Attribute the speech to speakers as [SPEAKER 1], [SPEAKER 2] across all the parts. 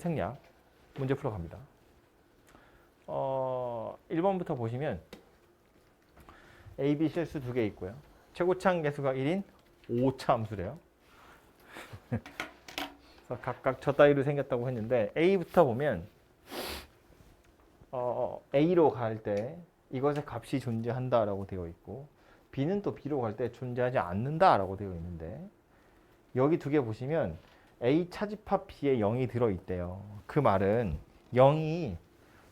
[SPEAKER 1] 생략 문제 풀어갑니다. 1번부터 보시면 A, B 실수 2개 있고요. 최고차항 계수가 1인 5차 함수래요. 그래서 각각 저 따위로 생겼다고 했는데 A부터 보면 A로 갈 때 이것의 값이 존재한다라고 되어 있고 B는 또 B로 갈 때 존재하지 않는다라고 되어 있는데 여기 2개 보시면 A 차집합 B에 0이 들어있대요. 그 말은 0이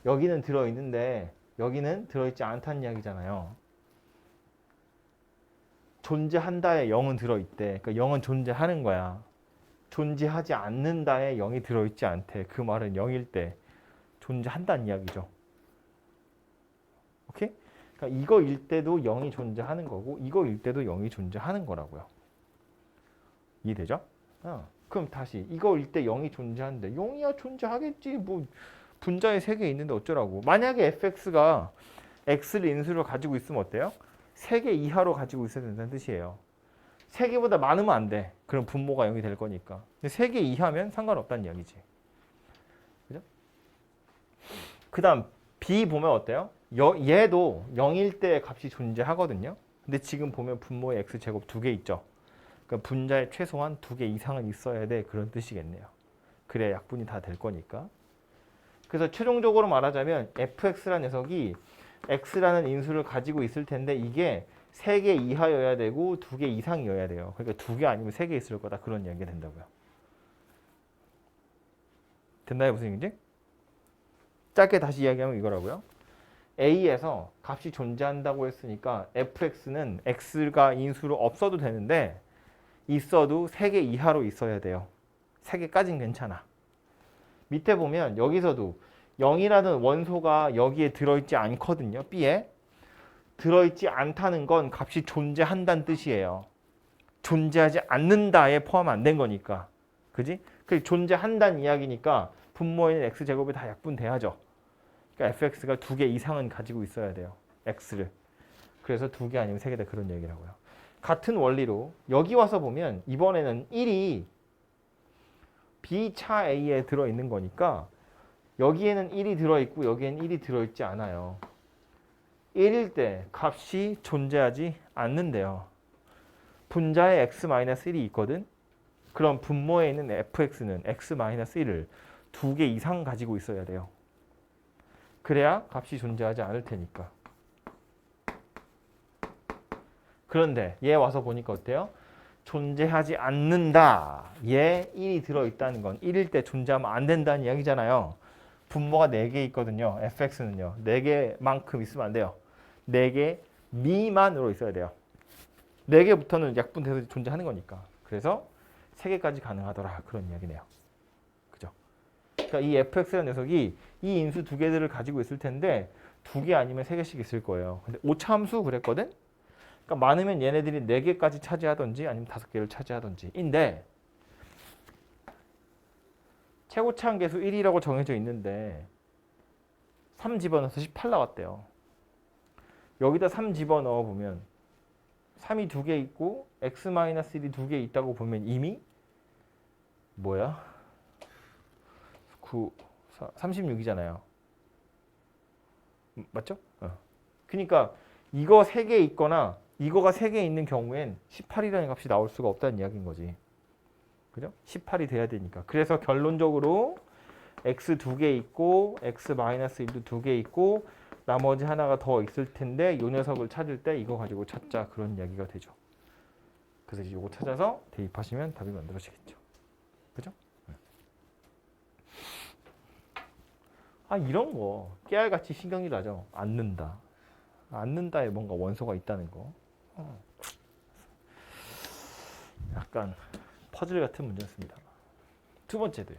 [SPEAKER 1] 여기는 들어있는데 여기는 들어있지 않다는 이야기잖아요. 존재한다에 0은 들어있대. 그러니까 0은 존재하는 거야. 존재하지 않는다에 0이 들어있지 않대. 그 말은 0일 때 존재한다는 이야기죠. 오케이? 그러니까 이거일 때도 0이 존재하는 거고 이거일 때도 0이 존재하는 거라고요. 이해되죠? 그럼 다시 이거일 때 0이 존재하는데 0이야 존재하겠지. 뭐 분자에 3개 있는데 어쩌라고. 만약에 fx가 x를 인수로 가지고 있으면 어때요? 3개 이하로 가지고 있어야 된다는 뜻이에요. 3개보다 많으면 안 돼. 그럼 분모가 0이 될 거니까. 근데 3개 이하면 상관없다는 이야기지. 그죠? 그 다음 b 보면 어때요? 얘도 0일 때 값이 존재하거든요. 근데 지금 보면 분모에 x제곱 2개 있죠. 그러니까 분자에 최소한 2개 이상은 있어야 돼. 그런 뜻이겠네요. 그래야 약분이 다 될 거니까. 그래서 최종적으로 말하자면 fx라는 녀석이 x라는 인수를 가지고 있을 텐데 이게 3개 이하여야 되고 2개 이상이어야 돼요. 그러니까 2개 아니면 3개 있을 거다. 그런 이야기가 된다고요. 됐나요? 무슨 얘기인지? 짧게 다시 이야기하면 이거라고요. A에서 값이 존재한다고 했으니까 fx는 x가 인수로 없어도 되는데 있어도 3개 이하로 있어야 돼요. 3개까지는 괜찮아. 밑에 보면 여기서도 0이라는 원소가 여기에 들어있지 않거든요. B에. 들어있지 않다는 건 값이 존재한다는 뜻이에요. 존재하지 않는다에 포함 안 된 거니까. 그지? 그 존재한다는 이야기니까 분모에는 x제곱이 다 약분돼야죠. 그러니까 fx가 2개 이상은 가지고 있어야 돼요. x를. 그래서 2개 아니면 3개다 그런 얘기라고요. 같은 원리로 여기 와서 보면 이번에는 1이 B차 A에 들어있는 거니까 여기에는 1이 들어있고 여기에는 1이 들어있지 않아요. 1일 때 값이 존재하지 않는데요. 분자에 x-1이 있거든. 그럼 분모에 있는 fx는 x-1을 2개 이상 가지고 있어야 돼요. 그래야 값이 존재하지 않을 테니까. 그런데 얘 와서 보니까 어때요? 존재하지 않는다. 얘 1이 들어있다는 건 1일 때 존재하면 안 된다는 이야기잖아요. 분모가 4개 있거든요. fx는요. 4개만큼 있으면 안 돼요. 4개 미만으로 있어야 돼요. 4개부터는 약분돼서 존재하는 거니까. 그래서 3개까지 가능하더라. 그런 이야기네요. 그죠? 그러니까 이 fx라는 녀석이 이 인수 2개들을 가지고 있을 텐데 2개 아니면 3개씩 있을 거예요. 근데 오차함수 그랬거든? 그러니까 많으면 얘네들이 4개까지 차지하든지 아니면 5개를 차지하든지 인데 최고차항 계수 1이라고 정해져 있는데 3 집어넣어서 18 나왔대요. 여기다 3 집어넣어 보면 3이 2개 있고 x-1이 2개 있다고 보면 이미 뭐야? 9, 36이잖아요. 맞죠? 그러니까 이거 3개 있거나 이거가 3개 있는 경우엔 18이라는 값이 나올 수가 없다는 이야기인 거지. 그죠? 18이 돼야 되니까. 그래서 결론적으로 x 2개 있고 x-1도 2개 있고 나머지 하나가 더 있을 텐데 이 녀석을 찾을 때 이거 가지고 찾자 그런 이야기가 되죠. 그래서 이거 찾아서 대입하시면 답이 만들어지겠죠. 그죠? 아 이런 거 깨알같이 신경이 나죠. 않는다. 않는다에 뭔가 원소가 있다는 거. 약간 퍼즐 같은 문제였습니다. 두 번째도요.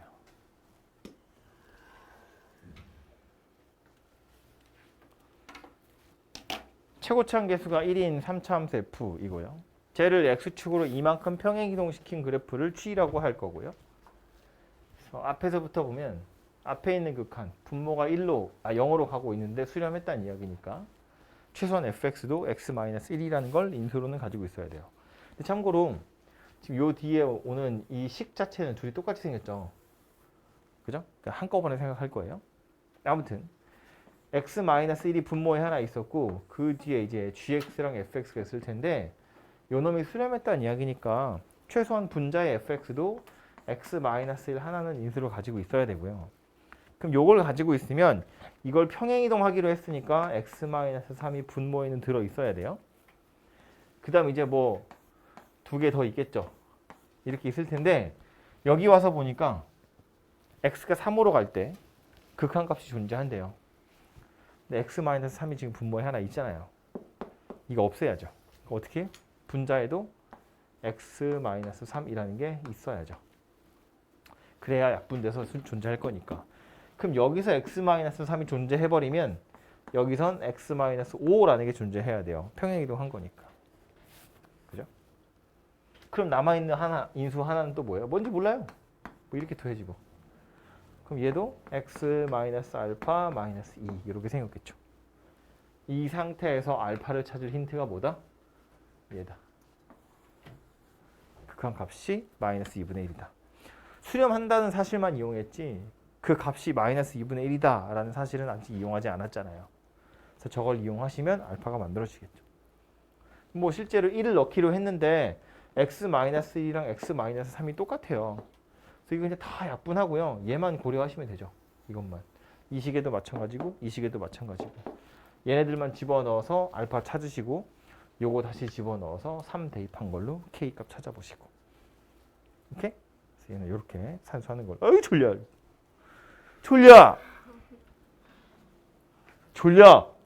[SPEAKER 1] 최고차항 계수가 1인 3차 함수 f이고요. 쟤를 x축으로 이만큼 평행이동시킨 그래프를 취라고 할 거고요. 그래서 앞에서부터 보면 앞에 있는 극한 분모가 0으로 가고 있는데 수렴했다는 이야기니까 최소한 fx도 x-1이라는 걸 인수로는 가지고 있어야 돼요. 근데 참고로 지금 요 뒤에 오는 이 식 자체는 둘이 똑같이 생겼죠. 그죠? 그러니까 한꺼번에 생각할 거예요. 아무튼 x-1이 분모에 하나 있었고 그 뒤에 이제 gx랑 fx가 있을 텐데 요 놈이 수렴했다는 이야기니까 최소한 분자의 fx도 x-1 하나는 인수로 가지고 있어야 되고요. 그럼 요걸 가지고 있으면 이걸 평행이동하기로 했으니까 x-3이 분모에는 들어 있어야 돼요. 그 다음 이제 뭐 두 개 더 있겠죠. 이렇게 있을 텐데 여기 와서 보니까 x가 3으로 갈 때 극한값이 존재한대요. 근데 x-3이 지금 분모에 하나 있잖아요. 이거 없애야죠. 어떻게? 분자에도 x-3이라는 게 있어야죠. 그래야 약분돼서 존재할 거니까. 그럼 여기서 x-3이 존재해버리면 여기선 x-5라는 게 존재해야 돼요. 평행이동한 거니까. 그죠? 그럼 남아있는 하나, 인수 하나는 또 뭐예요? 뭔지 몰라요. 뭐 이렇게 더해지고. 그럼 얘도 x-알파-2 이렇게 생겼겠죠. 이 상태에서 알파를 찾을 힌트가 뭐다? 얘다. 극한값이 -2분의 1이다. 수렴한다는 사실만 이용했지 그 값이 -2분의 1이다 라는 사실은 아직 이용하지 않았잖아요. 그래서 저걸 이용하시면 알파가 만들어지겠죠. 뭐 실제로 1을 넣기로 했는데 x-1이랑 x-3이 똑같아요. 그래서 이거 그냥 다 약분하고요. 얘만 고려하시면 되죠. 이것만. 이 식에도 마찬가지고 이 식에도 마찬가지고. 얘네들만 집어넣어서 알파 찾으시고 요거 다시 집어넣어서 3 대입한 걸로 K값 찾아보시고. 오케이? 그래서 얘는 이렇게 산수하는 걸로. 어이 졸려. 졸려. 졸려.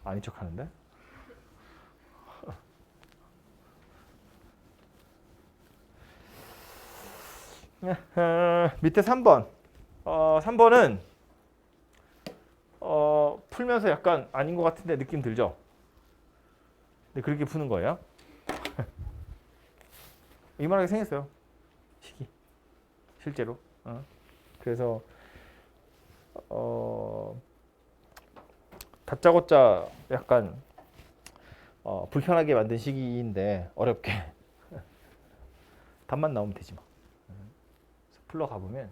[SPEAKER 1] 아닌 척 하는데? 밑에 3번. 3번은 풀면서 약간 아닌 것 같은데 느낌 들죠? 근데 그렇게 푸는 거예요. 이만하게 생겼어요. 식이. 실제로. 그래서 다짜고짜 약간 불편하게 만든 식인데 어렵게 답만 나오면 되지 뭐. 풀러 가보면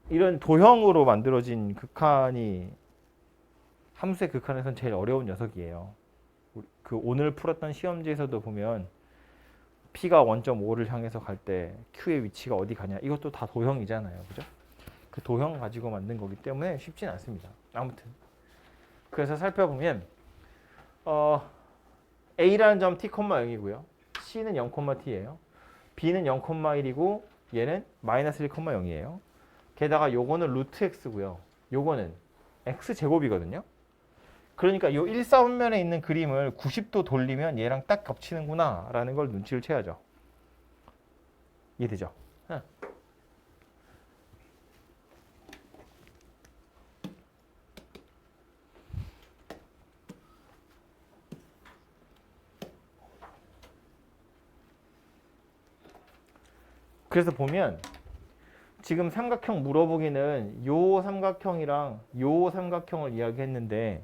[SPEAKER 1] 이런 도형으로 만들어진 극한이 함수의 극한에선 제일 어려운 녀석이에요. 그 오늘 풀었던 시험지에서도 보면 P가 1.5를 향해서 갈 때 Q의 위치가 어디 가냐 이것도 다 도형이잖아요. 그죠? 그 도형 가지고 만든 거기 때문에 쉽진 않습니다. 아무튼 그래서 살펴보면 A라는 점 T, 0이고요. C는 0, T예요. B는 0,1이고 얘는 -1,0이에요. 게다가 요거는 루트 x고요. 요거는 x제곱이거든요. 그러니까 요 일사분면에 있는 그림을 90도 돌리면 얘랑 딱 겹치는구나 라는 걸 눈치를 채야죠. 이해되죠? 그래서 보면 지금 삼각형 물어보기는 요 삼각형이랑 요 삼각형을 이야기했는데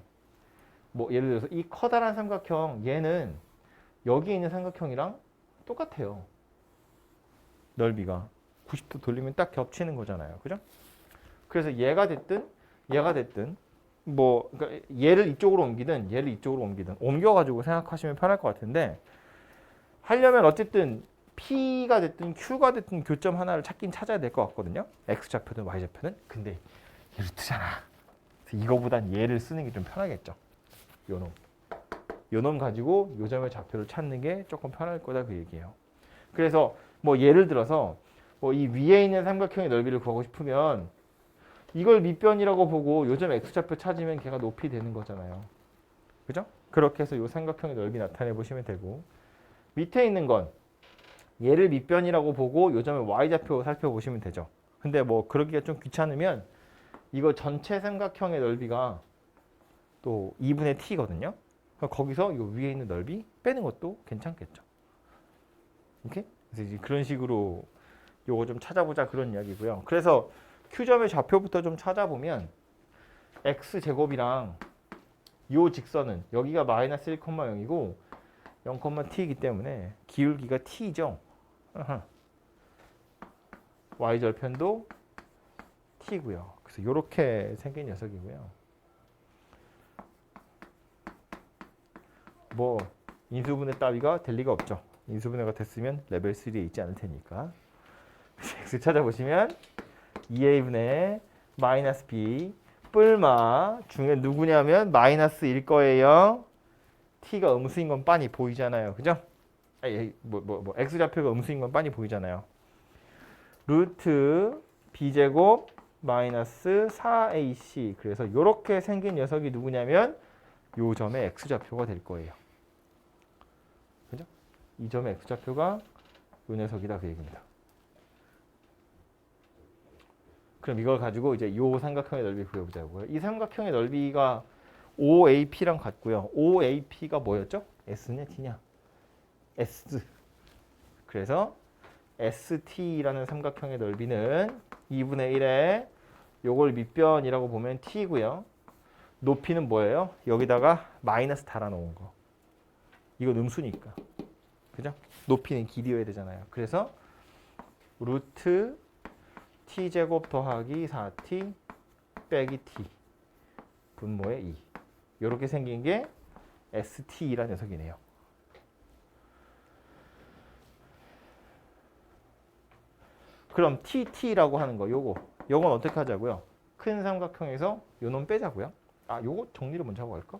[SPEAKER 1] 뭐 예를 들어서 이 커다란 삼각형 얘는 여기 있는 삼각형이랑 똑같아요. 넓이가 90도 돌리면 딱 겹치는 거잖아요. 그죠? 그래서 얘가 됐든 뭐 그러니까 얘를 이쪽으로 옮기든 얘를 이쪽으로 옮기든 옮겨가지고 생각하시면 편할 것 같은데 하려면 어쨌든 P가 됐든 Q가 됐든 교점 하나를 찾아야 될 것 같거든요. X좌표든 Y좌표든. 근데 얘 루트잖아. 그래서 이거보단 얘를 쓰는 게 좀 편하겠죠. 요놈 가지고 요 점의 좌표를 찾는 게 조금 편할 거다 그 얘기예요. 그래서 뭐 예를 들어서 뭐 이 위에 있는 삼각형의 넓이를 구하고 싶으면 이걸 밑변이라고 보고 요 점 X좌표 찾으면 걔가 높이 되는 거잖아요. 그죠? 그렇게 해서 요 삼각형의 넓이 나타내 보시면 되고 밑에 있는 건 얘를 밑변이라고 보고 요 점의 Y좌표 살펴보시면 되죠. 근데 뭐 그러기가 좀 귀찮으면 이거 전체 삼각형의 넓이가 또 2분의 t거든요. 거기서 요 위에 있는 넓이 빼는 것도 괜찮겠죠. 오케이? 그래서 이제 그런 식으로 요거 좀 찾아보자 그런 이야기고요. 그래서 Q점의 좌표부터 좀 찾아보면 X제곱이랑 요 직선은 여기가 -1,0이고 0,t이기 때문에 기울기가 t죠. y절편도 t고요. 그래서 이렇게 생긴 녀석이고요. 뭐 인수분해 따위가 될 리가 없죠. 인수분해가 됐으면 레벨 3에 있지 않을 테니까. x 찾아보시면 2a분의 마이너스 b 뿔마 중에 누구냐면 마이너스일 거예요. t가 음수인 건 빤히 보이잖아요. 그죠? x좌표가 음수인 건 빤히 보이잖아요. 루트 b제곱 마이너스 4ac. 그래서 이렇게 생긴 녀석이 누구냐면 요 점의 x좌표가 될 거예요. 그죠? 이 점의 x좌표가 요 녀석이다 그 얘기입니다. 그럼 이걸 가지고 이제 요 삼각형의 넓이 구해보자고요. 이 삼각형의 넓이가 OAP랑 같고요. OAP가 뭐였죠? S냐 T냐? S. 그래서 ST라는 삼각형의 넓이는 2분의 1에 요걸 밑변이라고 보면 T고요. 높이는 뭐예요? 여기다가 마이너스 달아놓은 거. 이건 음수니까. 그죠? 높이는 길이여야 되잖아요. 그래서 루트 t제곱 더하기 4t 빼기 t 분모의 2. 이렇게 생긴 게 ST라는 녀석이네요. 그럼 TT라고 하는 거 요건 어떻게 하자고요? 큰 삼각형에서 요 놈 빼자고요. 요거 정리를 먼저 하고 갈까?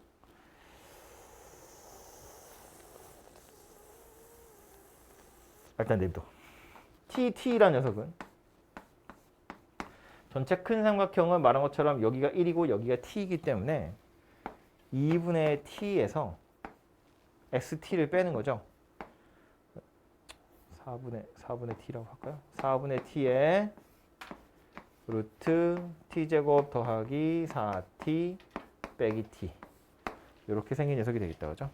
[SPEAKER 1] 일단 내비둬. TT라는 녀석은 전체 큰 삼각형은 말한 것처럼 여기가 1이고 여기가 t이기 때문에 2분의 t에서 st를 빼는 거죠. 4분의 t라고 할까요? 4분의 t에 루트 t제곱 더하기 4t 빼기 t 이렇게 생긴 녀석이 되겠다. 그죠?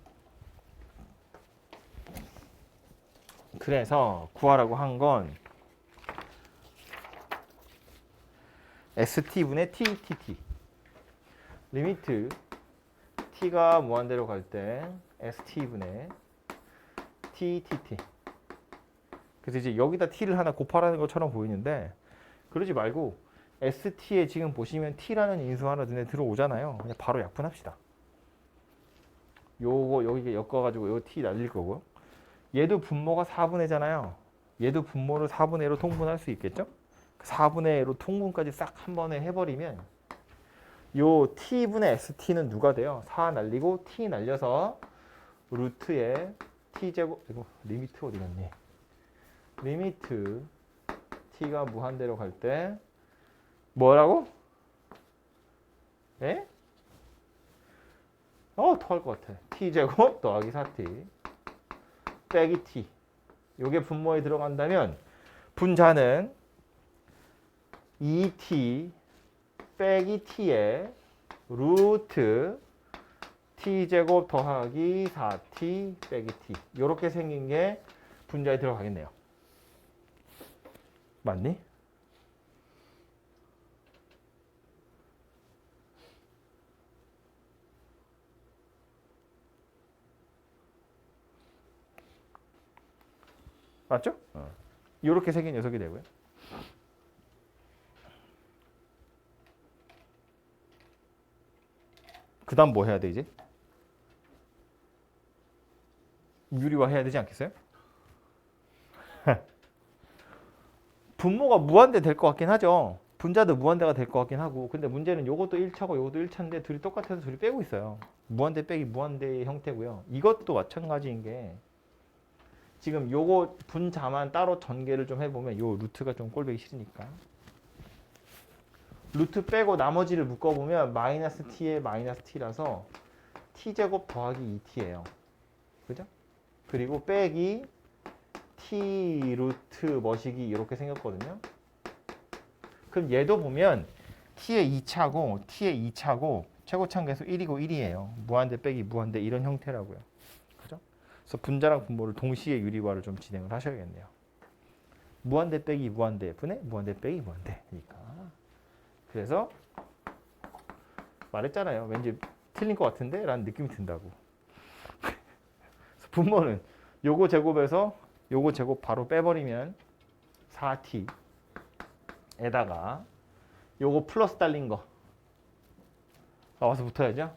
[SPEAKER 1] 그래서 구하라고 한 건 st분의 ttt 리미트 t가 무한대로 갈 때 st분의 ttt. 그래서 이제 여기다 t를 하나 곱하라는 것처럼 보이는데 그러지 말고 st에 지금 보시면 t라는 인수 하나 눈에 들어오잖아요. 그냥 바로 약분합시다. 요거 여기 엮어가지고 요 t 날릴 거고요. 얘도 분모가 4분의잖아요. 얘도 분모를 4분의로 통분할 수 있겠죠? 4분의로 통분까지 싹 한 번에 해버리면 요 t분의 st는 누가 돼요? 4 날리고 t 날려서 루트에 t제곱 이거 리미트 어디 갔니? 리미트 t가 무한대로 갈 때 뭐라고? 예? 토할 것 같아. t제곱 더하기 4t 빼기 t. 요게 분모에 들어간다면 분자는 2t 빼기 t에 루트 t제곱 더하기 4t 빼기 t 요렇게 생긴 게 분자에 들어가겠네요. 맞니? 맞죠? 이렇게 생긴 녀석이 되고요. 그 다음 뭐 해야 돼 이제? 유리화 해야 되지 않겠어요? 분모가 무한대 될 것 같긴 하죠. 분자도 무한대가 될 것 같긴 하고 근데 문제는 요것도 1차고 요것도 1차인데 둘이 똑같아서 둘이 빼고 있어요. 무한대 빼기 무한대의 형태고요. 이것도 마찬가지인 게 지금 요거 분자만 따로 전개를 좀 해보면 요 루트가 좀 꼴보기 싫으니까 루트 빼고 나머지를 묶어보면 마이너스 t에 마이너스 t라서 t제곱 더하기 2t예요. 그죠? 그리고 빼기 t 루트 머시기 이렇게 생겼거든요. 그럼 얘도 보면 t의 2차고 t의 2차고 최고차계수 1이고 1이에요. 무한대 빼기 무한대 이런 형태라고요. 그죠? 그래서 분자랑 분모를 동시에 유리화를 좀 진행을 하셔야겠네요. 무한대 빼기 무한대 분의 무한대 빼기 무한대니까. 그래서 말했잖아요. 왠지 틀린 것 같은데? 라는 느낌이 든다고. 분모는 요거 제곱해서 요거 제곱 바로 빼버리면 4t에다가 요거 플러스 달린 거 나와서 붙어야죠.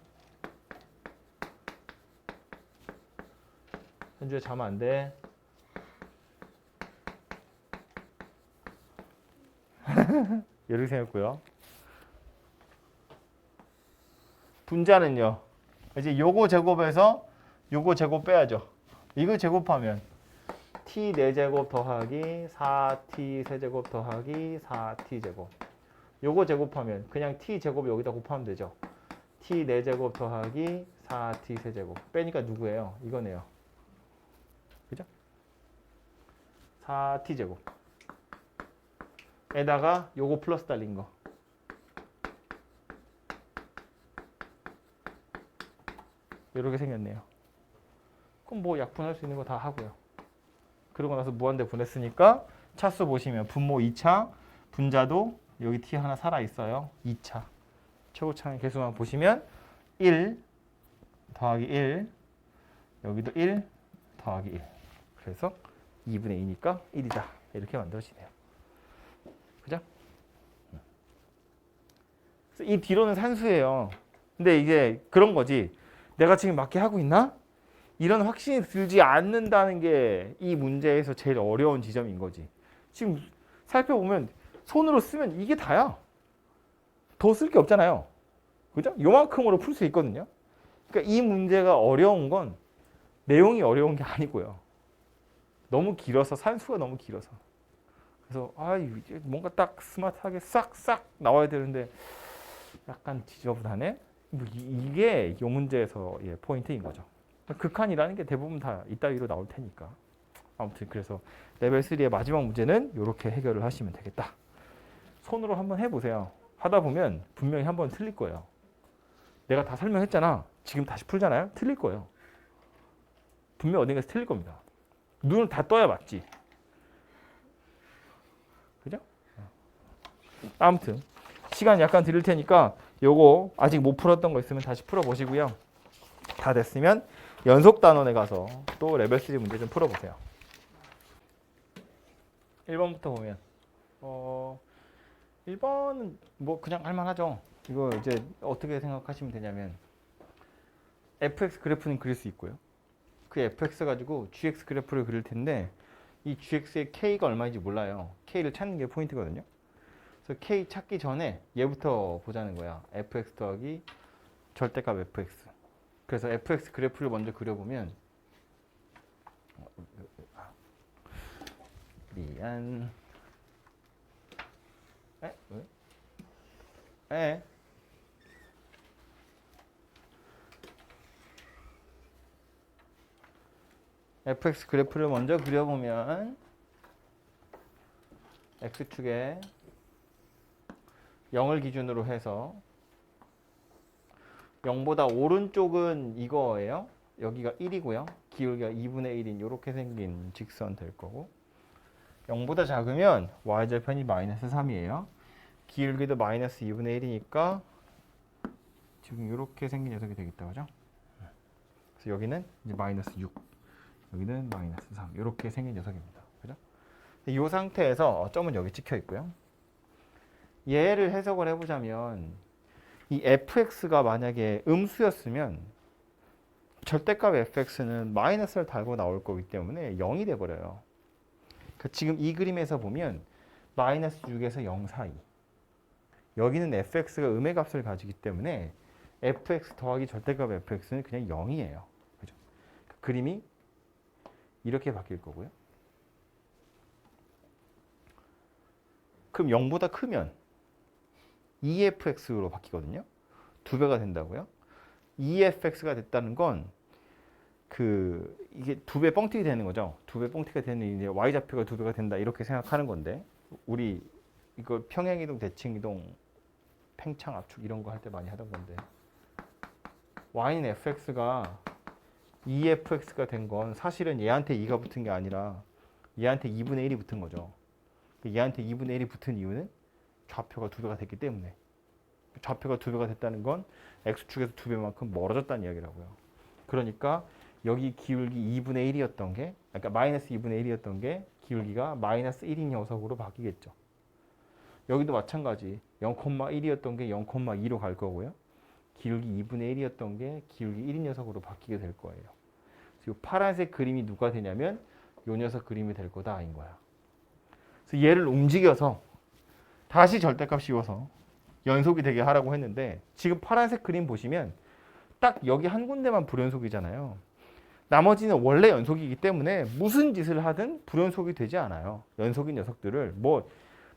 [SPEAKER 1] 현주에 자면 안 돼. 이렇게 생겼고요. 분자는요. 이제 요거 제곱에서 요거 제곱 빼야죠. 이거 제곱하면 t 4제곱 더하기 4t 세제곱 더하기 4t 제곱. 요거 제곱하면 그냥 t 제곱 여기다 곱하면 되죠. t 4제곱 더하기 4t 세제곱. 빼니까 누구예요? 이거네요. 그죠? 4t 제곱. 에다가 요거 플러스 달린 거. 이렇게 생겼네요. 그럼 뭐 약분할 수 있는 거 다 하고요. 그러고 나서 무한대 분했으니까 차수 보시면 분모 2차, 분자도 여기 t 하나 살아 있어요. 2차. 최고차의 개수만 보시면 1 더하기 1, 여기도 1 더하기 1. 그래서 2분의 2니까 1이다. 이렇게 만들어지네요. 그죠? 그래서 이 뒤로는 산수예요. 근데 이게 그런 거지. 내가 지금 맞게 하고 있나? 이런 확신이 들지 않는다는 게 이 문제에서 제일 어려운 지점인 거지. 지금 살펴보면 손으로 쓰면 이게 다야. 더 쓸 게 없잖아요. 그죠? 요만큼으로 풀 수 있거든요. 그러니까 이 문제가 어려운 건 내용이 어려운 게 아니고요. 너무 길어서 산수가 너무 길어서. 그래서 이제 뭔가 딱 스마트하게 싹싹 나와야 되는데 약간 지저분하네. 이게 이 문제에서의 포인트인 거죠. 극한이라는 게 대부분 다 이따위로 나올 테니까. 아무튼 그래서 레벨 3의 마지막 문제는 이렇게 해결을 하시면 되겠다. 손으로 한번 해보세요. 하다 보면 분명히 한번 틀릴 거예요. 내가 다 설명했잖아. 지금 다시 풀잖아요. 틀릴 거예요. 분명 어딘가에서 틀릴 겁니다. 눈을 다 떠야 맞지. 그죠? 아무튼 시간 약간 드릴 테니까 요거 아직 못 풀었던 거 있으면 다시 풀어보시고요. 다 됐으면 연속 단원에 가서 또 레벨 3 문제 좀 풀어보세요. 1번부터 보면 1번은 뭐 그냥 할만하죠. 이거 이제 어떻게 생각하시면 되냐면 fx 그래프는 그릴 수 있고요. 그 fx 가지고 gx 그래프를 그릴 텐데 이 gx의 k가 얼마인지 몰라요. k를 찾는 게 포인트거든요. 그래서 k 찾기 전에 얘부터 보자는 거야. fx 더하기 절대값 fx. 그래서 fx 그래프를 먼저 그려보면 미안. 왜? fx 그래프를 먼저 그려보면 x축에 0을 기준으로 해서 0보다 오른쪽은 이거예요. 여기가 1이고요. 기울기가 2분의 1인 이렇게 생긴 직선 될 거고 0보다 작으면 y절편이 마이너스 3이에요. 기울기도 마이너스 2분의 1이니까 지금 이렇게 생긴 녀석이 되겠다. 그죠? 그래서 여기는 이제 마이너스 6, 여기는 마이너스 3 이렇게 생긴 녀석입니다. 그죠? 이 상태에서 점은 여기 찍혀 있고요. 얘를 해석을 해보자면 이 fx가 만약에 음수였으면 절대값 fx는 마이너스를 달고 나올 거기 때문에 0이 돼버려요. 그러니까 지금 이 그림에서 보면 마이너스 6에서 0 사이. 여기는 fx가 음의 값을 가지기 때문에 fx 더하기 절대값 fx는 그냥 0이에요. 그죠? 그림이 이렇게 바뀔 거고요. 그럼 0보다 크면 2fx로 바뀌거든요. 2배가 된다고요. 2fx가 됐다는 건 이게 2배 뻥튀기 되는 거죠. 2배 뻥튀기가 되는 이제 y좌표가 2배가 된다 이렇게 생각하는 건데 우리 이거 평행이동, 대칭이동, 팽창, 압축 이런 거 할 때 많이 하던 건데 y는 fx가 2fx가 된 건 사실은 얘한테 2가 붙은 게 아니라 얘한테 2분의 1이 붙은 거죠. 얘한테 2분의 1이 붙은 이유는 좌표가 2배가 됐기 때문에 좌표가 2배가 됐다는 건 x축에서 2배만큼 멀어졌다는 이야기라고요. 그러니까 여기 기울기 2분의 1이었던 게, 그러니까 마이너스 2분의 1이었던 게 기울기가 마이너스 1인 녀석으로 바뀌겠죠. 여기도 마찬가지 0,1이었던 게 0,2로 갈 거고요. 기울기 2분의 1이었던 게 기울기 1인 녀석으로 바뀌게 될 거예요. 그래서 이 파란색 그림이 누가 되냐면 이 녀석 그림이 될 거다 인 거야. 그래서 얘를 움직여서 다시 절대값 씌워서 연속이 되게 하라고 했는데 지금 파란색 그림 보시면 딱 여기 한 군데만 불연속이잖아요. 나머지는 원래 연속이기 때문에 무슨 짓을 하든 불연속이 되지 않아요. 연속인 녀석들을 뭐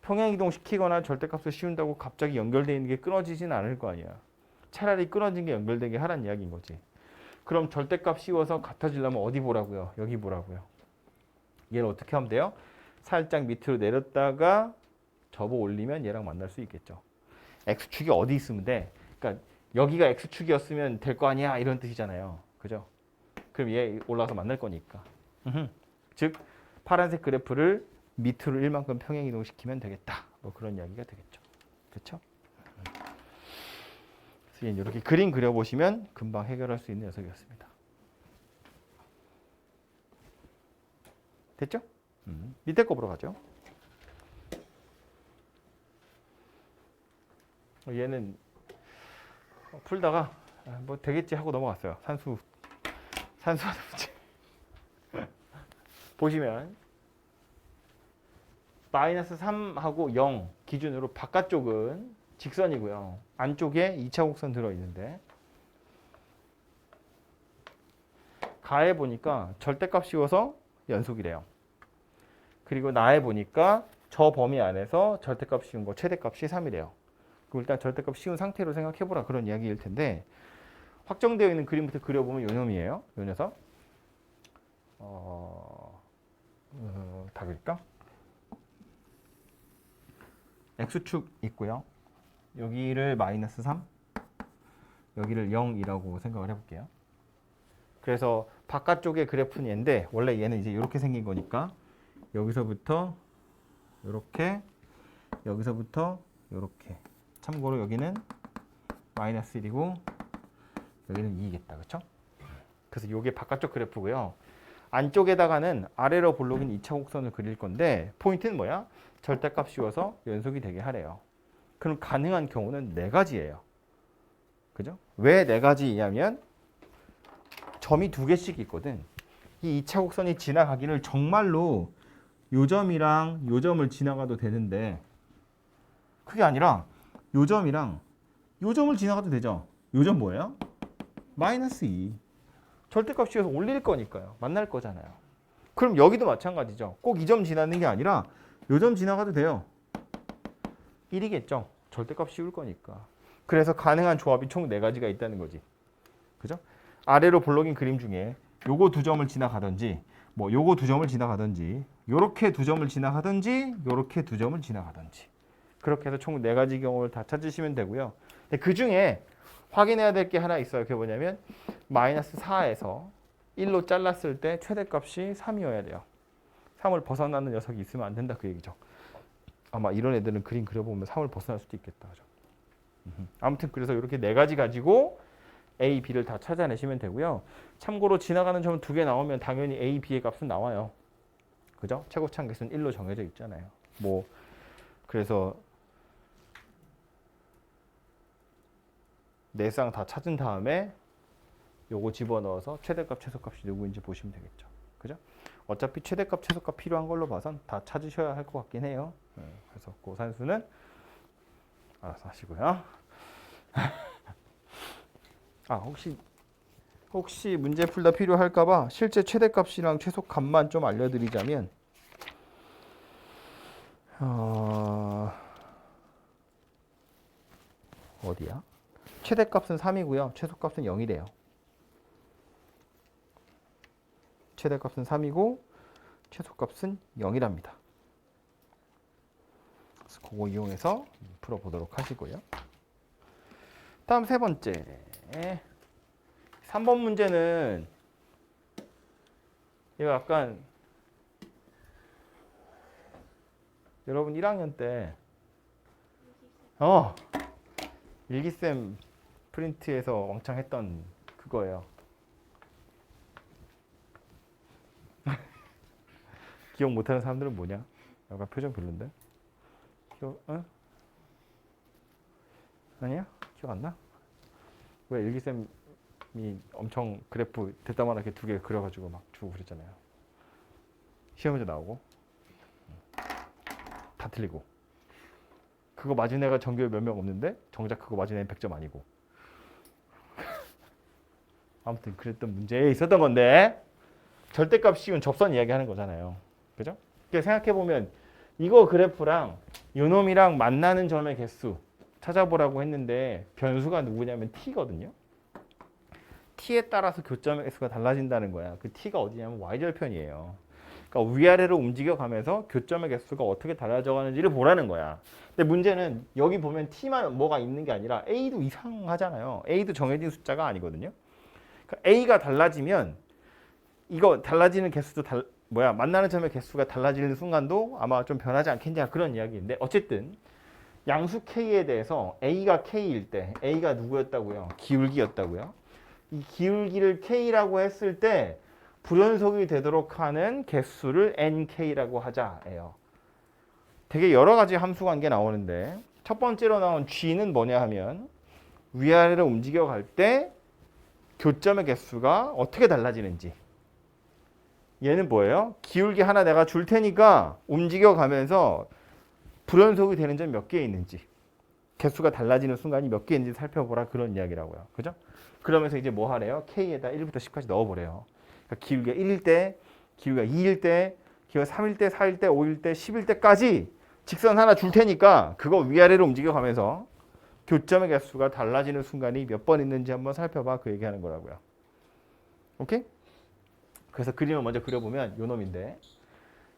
[SPEAKER 1] 평행이동 시키거나 절대값을 씌운다고 갑자기 연결되어 있는 게 끊어지진 않을 거 아니야. 차라리 끊어진 게 연결되게 하라는 이야기인 거지. 그럼 절대값 씌워서 같아지려면 어디 보라고요? 여기 보라고요. 얘를 어떻게 하면 돼요? 살짝 밑으로 내렸다가 접어 올리면 얘랑 만날 수 있겠죠. X축이 어디 있으면 돼? 그러니까 여기가 X축이었으면 될 거 아니야 이런 뜻이잖아요. 그죠? 그럼 얘 올라가서 만날 거니까. 즉 파란색 그래프를 밑으로 1만큼 평행 이동시키면 되겠다. 뭐 그런 이야기가 되겠죠. 그렇죠? 그래서 이렇게 그림 그려보시면 금방 해결할 수 있는 녀석이었습니다. 됐죠? 밑에 거 보러 가죠. 얘는 풀다가 뭐 되겠지 하고 넘어갔어요. 산수 하는 문제. 보시면 마이너스 3하고 0 기준으로 바깥쪽은 직선이고요. 안쪽에 2차 곡선 들어있는데 가에 보니까 절대값 씌워서 연속이래요. 그리고 나에 보니까 저 범위 안에서 절대값 씌운 거 최대값이 3이래요. 그럼 일단 절대값 씌운 상태로 생각해보라 그런 이야기일 텐데 확정되어 있는 그림부터 그려보면 요 놈이에요. 요 녀석. 다 그릴까? X축 있고요. 여기를 마이너스 3, 여기를 0이라고 생각을 해볼게요. 그래서 바깥쪽의 그래프는 얘인데 원래 얘는 이제 이렇게 생긴 거니까 여기서부터 이렇게, 여기서부터 이렇게. 참고로 여기는 마이너스 1이고 여기는 2겠다. 그렇죠? 그래서 이게 바깥쪽 그래프고요. 안쪽에다가는 아래로 볼록인 2차 곡선을 그릴 건데 포인트는 뭐야? 절대값 씌워서 연속이 되게 하래요. 그럼 가능한 경우는 4가지예요. 그죠? 왜 4가지냐면 점이 2개씩 있거든. 이 2차 곡선이 지나가기를 정말로 요 점이랑 요 점을 지나가도 되는데 그게 아니라 요 점이랑 요 점을 지나가도 되죠. 요 점 뭐예요? 마이너스 2. 절대값 씌워서 올릴 거니까요. 만날 거잖아요. 그럼 여기도 마찬가지죠. 꼭 이 점 지나는 게 아니라 요 점 지나가도 돼요. 1이겠죠. 절대값 씌울 거니까. 그래서 가능한 조합이 총 4가지가 있다는 거지. 그죠? 아래로 볼록인 그림 중에 요거 2점을 지나가든지 뭐 요거 2점을 지나가든지 요렇게 2점을 지나가든지 요렇게 2점을 지나가든지 그렇게 해서 총 4가지 경우를 다 찾으시면 되고요. 근데 그 중에 확인해야 될 게 하나 있어요. 그게 뭐냐면 마이너스 4에서 1로 잘랐을 때 최대값이 3이어야 돼요. 3을 벗어나는 녀석이 있으면 안 된다 그 얘기죠. 아마 이런 애들은 그림 그려보면 3을 벗어날 수도 있겠다. 그죠? 아무튼 그래서 이렇게 4가지 가지고 A, B를 다 찾아내시면 되고요. 참고로 지나가는 점 2개 나오면 당연히 A, B의 값은 나와요. 그죠? 최고차항계수는 1로 정해져 있잖아요. 뭐 그래서 4쌍 다 찾은 다음에 요거 집어넣어서 최대값, 최소값이 누구인지 보시면 되겠죠. 그죠? 어차피 최대값, 최소값 필요한 걸로 봐선 다 찾으셔야 할 것 같긴 해요. 그래서 그 산수는 알아서 하시고요. 혹시 문제 풀다 필요할까봐 실제 최대값이랑 최소값만 좀 알려드리자면 어디야? 최대값은 3이고요. 최소값은 0이래요. 최대값은 3이고 최소값은 0이랍니다. 그래서 그거 이용해서 풀어보도록 하시고요. 다음 3번째. 3번 문제는 이거 약간 여러분 1학년 때 일기쌤 프린트에서 왕창 했던 그거예요. 기억 못하는 사람들은 뭐냐? 약간 표정 별론데? 어? 아니야? 기억 안 나? 왜 일기쌤이 엄청 그래프 대따만하게 2개 그려가지고 막 주고 그랬잖아요. 시험에도 나오고 다 틀리고 그거 맞은 애가 전교에 몇 명 없는데 정작 그거 맞은 애는 100점 아니고 아무튼 그랬던 문제에 있었던 건데 절대값 씌운 접선 이야기하는 거잖아요. 그죠? 그러니까 생각해보면 이거 그래프랑 요놈이랑 만나는 점의 개수 찾아보라고 했는데 변수가 누구냐면 t거든요. t에 따라서 교점의 개수가 달라진다는 거야. 그 t가 어디냐면 y절편이에요. 그러니까 위아래로 움직여가면서 교점의 개수가 어떻게 달라져 가는지를 보라는 거야. 근데 문제는 여기 보면 t만 뭐가 있는 게 아니라 a도 이상하잖아요. a도 정해진 숫자가 아니거든요. 그러니까 a가 달라지면 이거 달라지는 개수도 만나는 점의 개수가 달라지는 순간도 아마 좀 변하지 않겠냐 그런 이야기인데 어쨌든 양수 k에 대해서 a가 k일 때 a가 누구였다고요? 기울기였다고요. 이 기울기를 k라고 했을 때 불연속이 되도록 하는 개수를 nk라고 하자예요. 되게 여러 가지 함수 관계 나오는데 첫 번째로 나온 g는 뭐냐 하면 위아래로 움직여 갈 때 교점의 개수가 어떻게 달라지는지. 얘는 뭐예요? 기울기 하나 내가 줄 테니까 움직여 가면서 불연속이 되는 점 몇 개 있는지 개수가 달라지는 순간이 몇 개 있는지 살펴보라 그런 이야기라고요. 그죠? 그러면서 이제 뭐 하래요? k에다 1부터 10까지 넣어보래요. 그러니까 기울기가 1일 때, 기울기가 2일 때, 기울기가 3일 때, 4일 때, 5일 때, 10일 때까지 직선 하나 줄 테니까 그거 위아래로 움직여 가면서 교점의 개수가 달라지는 순간이 몇 번 있는지 한번 살펴봐 그 얘기하는 거라고요. 오케이? 그래서 그림을 먼저 그려보면 요 놈인데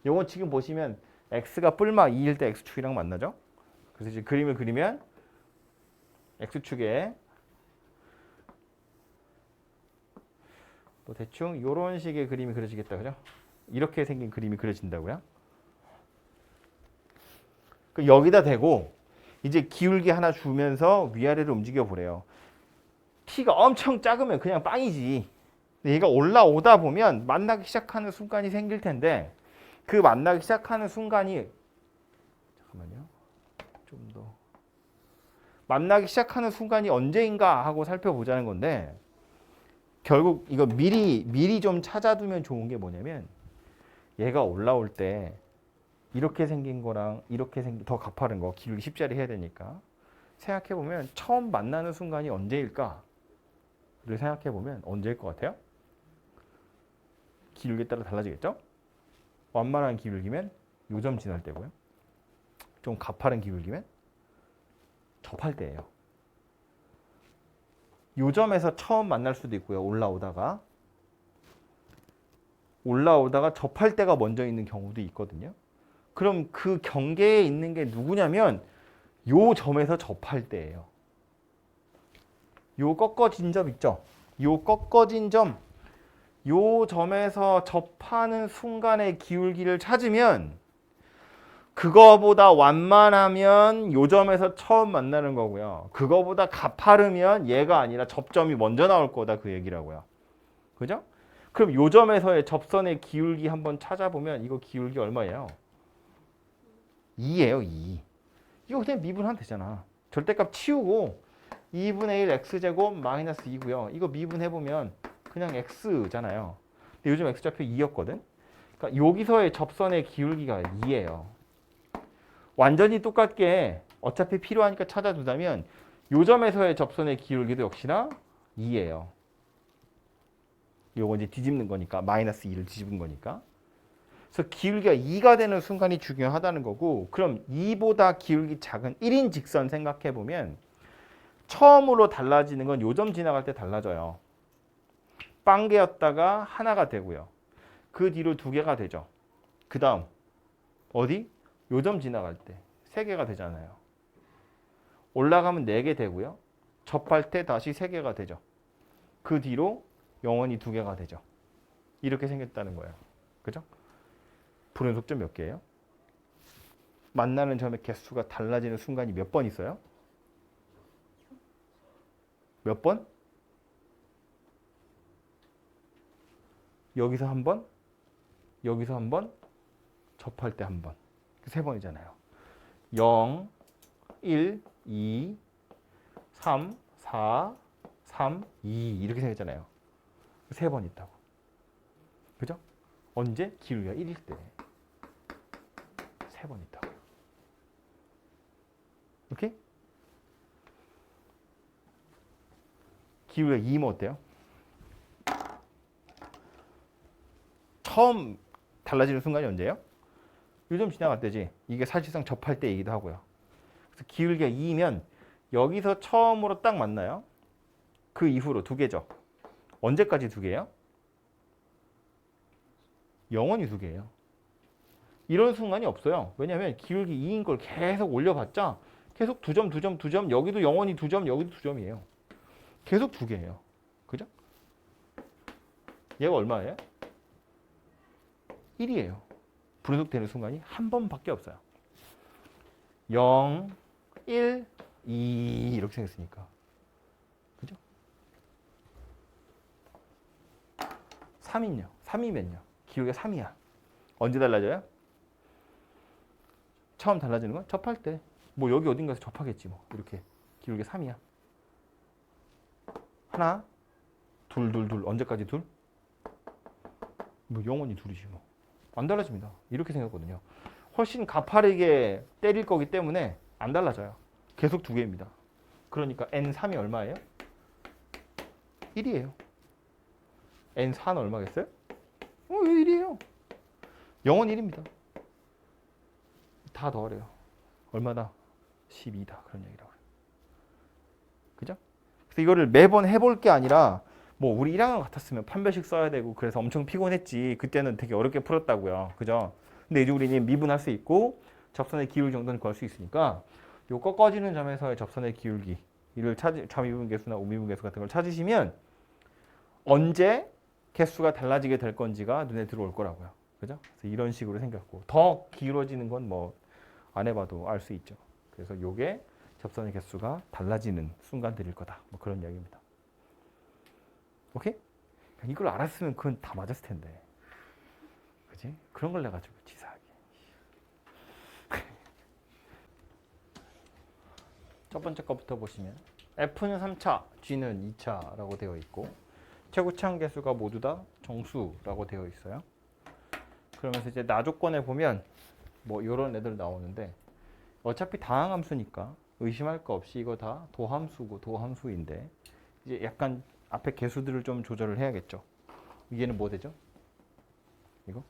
[SPEAKER 1] 요건 지금 보시면 x가 뿔마 2일 때 x축이랑 만나죠? 그래서 이제 그림을 그리면 x축에 뭐 대충 이런 식의 그림이 그려지겠다, 그죠? 이렇게 생긴 그림이 그려진다고요. 여기다 대고 이제 기울기 하나 주면서 위아래로 움직여 보래요. t가 엄청 작으면 그냥 빵이지. 근데 얘가 올라오다 보면 만나기 시작하는 순간이 생길 텐데 그 만나기 시작하는 순간이 잠깐만요. 좀 더 만나기 시작하는 순간이 언제인가 하고 살펴보자는 건데 결국 이거 미리 좀 찾아두면 좋은 게 뭐냐면 얘가 올라올 때 이렇게 생긴 거랑 이렇게 생긴 더 가파른 거 기울기 10짜리 해야 되니까 생각해보면 처음 만나는 순간이 언제일까를 생각해보면 언제일 것 같아요? 기울기에 따라 달라지겠죠? 완만한 기울기면 요점 지날 때고요. 좀 가파른 기울기면 접할 때예요. 요점에서 처음 만날 수도 있고요. 올라오다가 접할 때가 먼저 있는 경우도 있거든요. 그럼 그 경계에 있는 게 누구냐면 요 점에서 접할 때예요. 요 꺾어진 점 있죠? 요 꺾어진 점, 요 점에서 접하는 순간의 기울기를 찾으면 그거보다 완만하면 요 점에서 처음 만나는 거고요. 그거보다 가파르면 얘가 아니라 접점이 먼저 나올 거다 그 얘기라고요. 그죠? 그럼 요 점에서의 접선의 기울기 한번 찾아보면 이거 기울기 얼마예요? 2예요, 2. 이거 그냥 미분하면 되잖아. 절대값 치우고 2분의 1 x제곱 마이너스 2고요. 이거 미분해보면 그냥 x잖아요. 근데 요즘 x좌표 2였거든. 그러니까 여기서의 접선의 기울기가 2예요. 완전히 똑같게 어차피 필요하니까 찾아두자면 요 점에서의 접선의 기울기도 역시나 2예요. 요거 이제 뒤집는 거니까 마이너스 2를 뒤집은 거니까. 그래서 기울기가 2가 되는 순간이 중요하다는 거고 그럼 2보다 기울기 작은 1인 직선 생각해 보면 처음으로 달라지는 건 요점 지나갈 때 달라져요. 빵개였다가 하나가 되고요. 그 뒤로 2개가 되죠. 그 다음 어디? 요점 지나갈 때 3개가 되잖아요. 올라가면 4개 되고요. 접할 때 다시 3개가 되죠. 그 뒤로 영원히 2개가 되죠. 이렇게 생겼다는 거예요. 그죠? 불연속점 몇 개예요? 만나는 점의 개수가 달라지는 순간이 몇 번 있어요? 몇 번? 여기서 한 번, 여기서 한 번, 접할 때 한 번. 세 번이잖아요. 0, 1, 2, 3, 4, 3, 2 이렇게 생겼잖아요. 세 번 있다고. 그죠? 언제? 기울기가 1일 때. 세 번 있다고요. 오케이? 기울기가 2면 어때요? 처음 달라지는 순간이 언제예요? 요즘 지나갈 때지. 이게 사실상 접할 때 얘기도 하고요. 그래서 기울기가 2면 여기서 처음으로 딱 만나요. 그 이후로 두 개죠. 언제까지 두 개예요? 영원히 두 개예요. 이런 순간이 없어요. 왜냐하면 기울기 2인 걸 계속 올려봤자 계속 두 점, 두 점, 두 점, 여기도 영원히 두 점, 여기도 두 점이에요. 계속 두 개예요. 그죠? 얘가 얼마예요? 1이에요. 분속되는 순간이 한 번밖에 없어요. 0, 1, 2 이렇게 생겼으니까. 그죠? 3이요. 3이면요. 기울기가 3이야. 언제 달라져요? 처음 달라지는 건 접할 때. 뭐 여기 어딘가에서 접하겠지 뭐. 이렇게 기울기가 3이야. 하나, 둘, 둘, 둘. 언제까지 둘? 뭐 영원히 둘이지 뭐. 안 달라집니다. 이렇게 생겼거든요. 훨씬 가파르게 때릴 거기 때문에 안 달라져요. 계속 두 개입니다. 그러니까 N3이 얼마예요? 1이에요. N4는 얼마겠어요? 1이에요. 영원 1입니다. 다 더하래요. 얼마다? 12다. 그런 얘기라고 해요. 그죠? 그래서 이거를 매번 해볼 게 아니라 뭐 우리 1학년 같았으면 판별식 써야 되고 그래서 엄청 피곤했지. 그때는 되게 어렵게 풀었다고요. 그죠? 근데 이제 우리는 미분할 수 있고 접선의 기울기 정도는 구할 수 있으니까 요 꺾어지는 점에서의 접선의 기울기를 좌미분 계수나 우미분 계수 같은 걸 찾으시면 언제 개수가 달라지게 될 건지가 눈에 들어올 거라고요. 그죠? 그래서 이런 식으로 생겼고 더 길어지는 건 뭐 안 해봐도 알 수 있죠. 그래서 요게 접선의 개수가 달라지는 순간들일 거다. 뭐 그런 이야기입니다. 오케이? 이걸 알았으면 그건 다 맞았을 텐데. 그지? 그런 걸 내가지고 치사하게. 첫 번째 거부터 보시면 F는 3차, G는 2차라고 되어 있고 최고차항 개수가 모두 다 정수라고 되어 있어요. 그러면서 이제 나 조건에 보면 뭐 이런 애들 나오는데 어차피 다항함수니까 의심할 거 없이 이거 다 도함수고 도함수인데 이제 약간 앞에 개수들을 좀 조절을 해야겠죠. 얘는 뭐 되죠? 이거?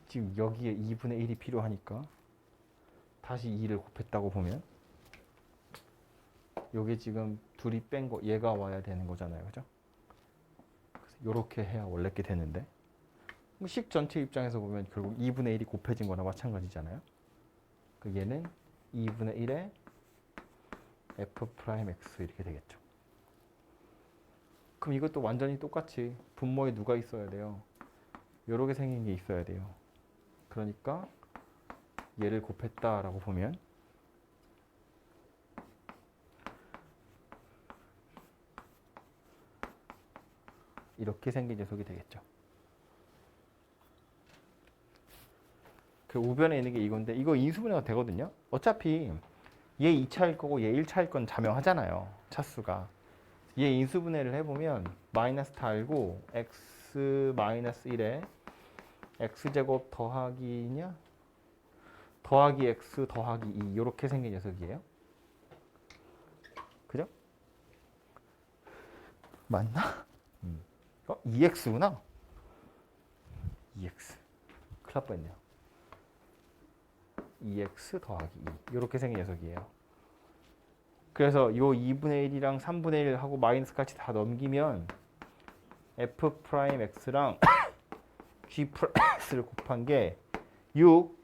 [SPEAKER 1] 지금 여기에 2분의 1이 필요하니까 다시 2를 곱했다고 보면 요게 지금 둘이 뺀 거 얘가 와야 되는 거잖아요. 그죠? 이렇게 해야 원래 게 되는데 식 전체 입장에서 보면 결국 2분의 1이 곱해진 거나 마찬가지잖아요. 그 얘는 2분의 1에 F'X 이렇게 되겠죠. 그럼 이것도 완전히 똑같이 분모에 누가 있어야 돼요? 요렇게 생긴 게 있어야 돼요. 그러니까 얘를 곱했다라고 보면 이렇게 생긴 녀석이 되겠죠. 그 우변에 있는 게 이건데 이거 인수분해가 되거든요. 어차피 얘 2차일 거고 얘 1차일 건 자명하잖아요. 차수가. 얘 인수분해를 해보면 마이너스 달고 x 마이너스 1에 x제곱 더하기냐? 더하기 x 더하기 2 이렇게 생긴 녀석이에요. 그죠? 맞나? 2x구나. 2x. 큰일 날 뻔했네요. 2x 더하기 2 이렇게 생긴 녀석이에요. 그래서 요 2분의 1이랑 3분의 1 하고 마이너스까지 다 넘기면 f'x랑 g'x를 곱한 게 6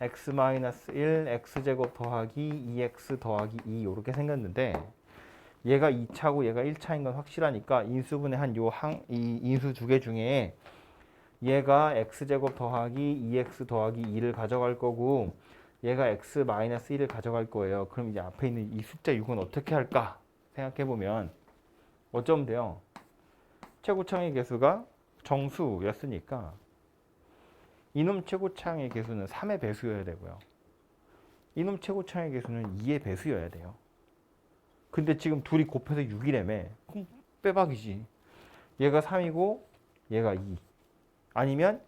[SPEAKER 1] x 마이너스 1 x제곱 더하기 2x 더하기 2 이렇게 생겼는데 얘가 2차고 얘가 1차인 건 확실하니까 인수분해 한 이 인수 두 개 중에 얘가 x제곱 더하기 2x 더하기 2를 가져갈 거고 얘가 x 마이너스 1을 가져갈 거예요. 그럼 이제 앞에 있는 이 숫자 6은 어떻게 할까 생각해보면 어쩌면 돼요. 최고창의 개수가 정수였으니까 이놈 최고창의 개수는 3의 배수여야 되고요. 이놈 최고창의 개수는 2의 배수여야 돼요. 근데 지금 둘이 곱해서 6이라며. 그럼 빼박이지. 얘가 3이고 얘가 2. 아니면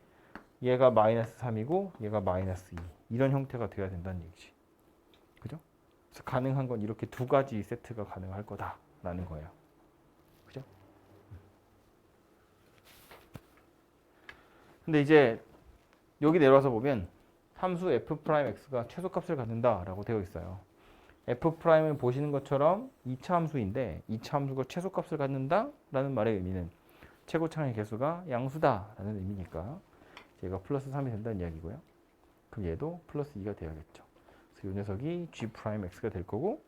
[SPEAKER 1] 얘가 마이너스 3이고 얘가 마이너스 2. 이런 형태가 돼야 된다는 얘기지. 그죠? 그래서 가능한 건 이렇게 두 가지 세트가 가능할 거다라는 거예요. 그죠? 근데 이제 여기 내려와서 보면 함수 f'x가 최소값을 갖는다라고 되어 있어요. f'을 보시는 것처럼 2차 함수인데 2차 함수가 최소값을 갖는다라는 말의 의미는 최고창의 개수가 양수다라는 의미니까 얘가 플러스 3이 된다는 이야기고요. 그럼 얘도 플러스 2가 돼야겠죠. 그래서 이 녀석이 g'x가 될 거고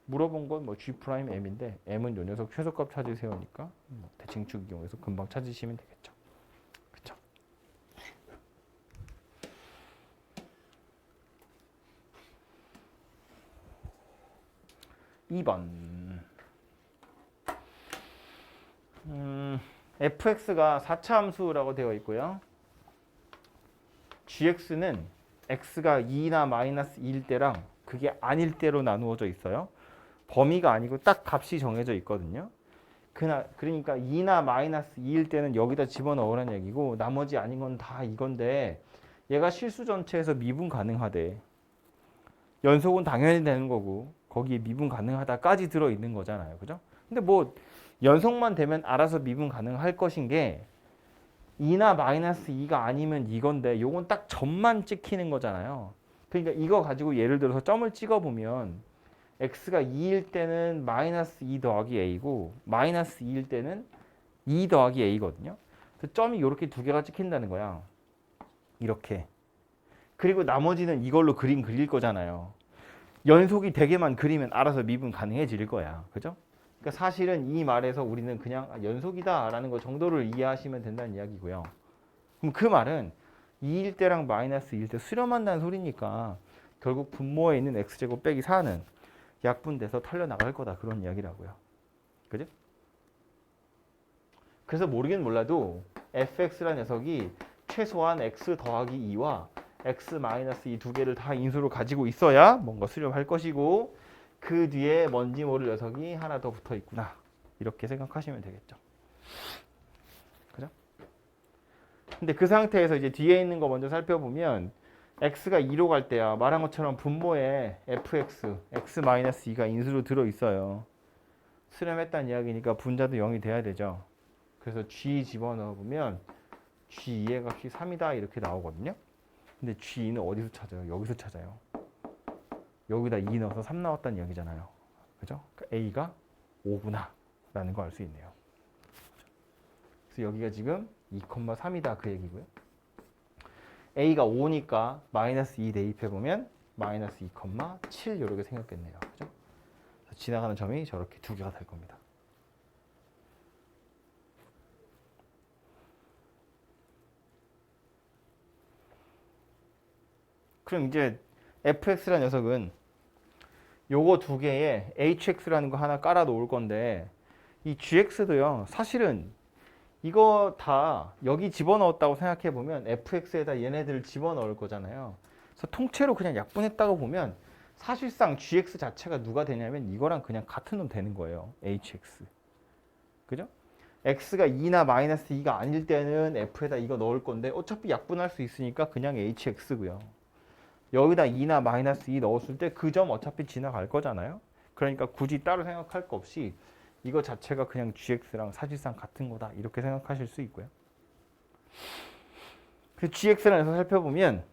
[SPEAKER 1] 물어본 건 뭐 g'm인데 m은 이 녀석 최소값 찾으세요니까 뭐 대칭축 이용해서 금방 찾으시면 되겠죠. 그쵸? (2번) fx가 4차 함수라고 되어 있고요. gx는 x가 2나 마이너스 2일 때랑 그게 아닐 때로 나누어져 있어요. 범위가 아니고 딱 값이 정해져 있거든요. 그러니까 2나 마이너스 2일 때는 여기다 집어넣으라는 얘기고 나머지 아닌 건 다 이건데 얘가 실수 전체에서 미분 가능하대. 연속은 당연히 되는 거고 거기에 미분 가능하다까지 들어있는 거잖아요. 그죠? 근데 뭐 연속만 되면 알아서 미분 가능할 것인 게 2나 마이너스 2가 아니면 이건데 요건 딱 점만 찍히는 거잖아요. 그러니까 이거 가지고 예를 들어서 점을 찍어보면 x가 2일 때는 마이너스 2 더하기 a고 마이너스 2일 때는 2 더하기 a거든요. 그래서 점이 이렇게 두 개가 찍힌다는 거야. 이렇게. 그리고 나머지는 이걸로 그림 그릴 거잖아요. 연속이 되게만 그리면 알아서 미분 가능해질 거야. 그죠? 그러니까 사실은 이 말에서 우리는 그냥 연속이다라는 거 정도를 이해하시면 된다는 이야기고요. 그럼 그 말은 2일 때랑 마이너스 2일 때 수렴한다는 소리니까 결국 분모에 있는 x제곱 빼기 4는 약분돼서 털려나갈 거다 그런 이야기라고요. 그죠? 그래서 모르긴 몰라도 fx라는 녀석이 최소한 x 더하기 2와 x 마이너스 이 두 개를 다 인수로 가지고 있어야 뭔가 수렴할 것이고 그 뒤에 뭔지 모를 녀석이 하나 더 붙어 있구나. 이렇게 생각하시면 되겠죠. 그죠? 근데 그 상태에서 이제 뒤에 있는 거 먼저 살펴보면 x가 2로 갈 때야 말한 것처럼 분모에 fx, x-2가 인수로 들어 있어요. 수렴했다는 이야기니까 분자도 0이 돼야 되죠. 그래서 g 집어넣어 보면 g2의 값이 3이다 이렇게 나오거든요. 근데 g2는 어디서 찾아요? 여기서 찾아요. 여기다 2 넣어서 3 나왔다는 이야기잖아요. 그죠? 그러니까 a가 5구나 라는 거 알 수 있네요. 그래서 여기가 지금 2,3이다 그 얘기고요. a가 5니까 마이너스 2 대입해보면 마이너스 2,7 이렇게 생겼겠네요. 그죠? 지나가는 점이 저렇게 두 개가 될 겁니다. 그럼 이제 fx라는 녀석은 요거 두 개에 hx라는 거 하나 깔아 놓을 건데 이 gx도요. 사실은 이거 다 여기 집어넣었다고 생각해 보면 fx에다 얘네들을 집어넣을 거잖아요. 그래서 통째로 그냥 약분했다고 보면 사실상 gx 자체가 누가 되냐면 이거랑 그냥 같은 놈 되는 거예요. hx. 그죠? x가 2나 마이너스 2가 아닐 때는 f에다 이거 넣을 건데 어차피 약분할 수 있으니까 그냥 hx고요. 여기다 2나 마이너스 2 넣었을 때 그 점 어차피 지나갈 거잖아요. 그러니까 굳이 따로 생각할 거 없이 이거 자체가 그냥 gx랑 사실상 같은 거다 이렇게 생각하실 수 있고요. 그 gx라는 녀석 살펴보면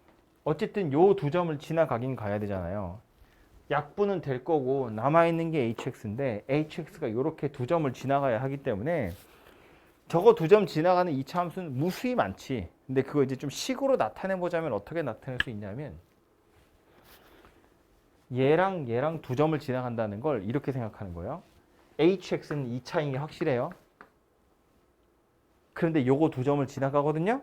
[SPEAKER 1] 어쨌든 요 두 점을 지나가긴 가야 되잖아요. 약분은 될 거고 남아있는 게 hx인데 hx가 이렇게 두 점을 지나가야 하기 때문에 저거 두 점 지나가는 2차 함수는 무수히 많지. 근데 그거 이제 좀 식으로 나타내보자면 어떻게 나타낼 수 있냐면 얘랑 두 점을 지나간다는 걸 이렇게 생각하는 거예요. hx는 2차인 게 확실해요. 그런데 요거 두 점을 지나가거든요.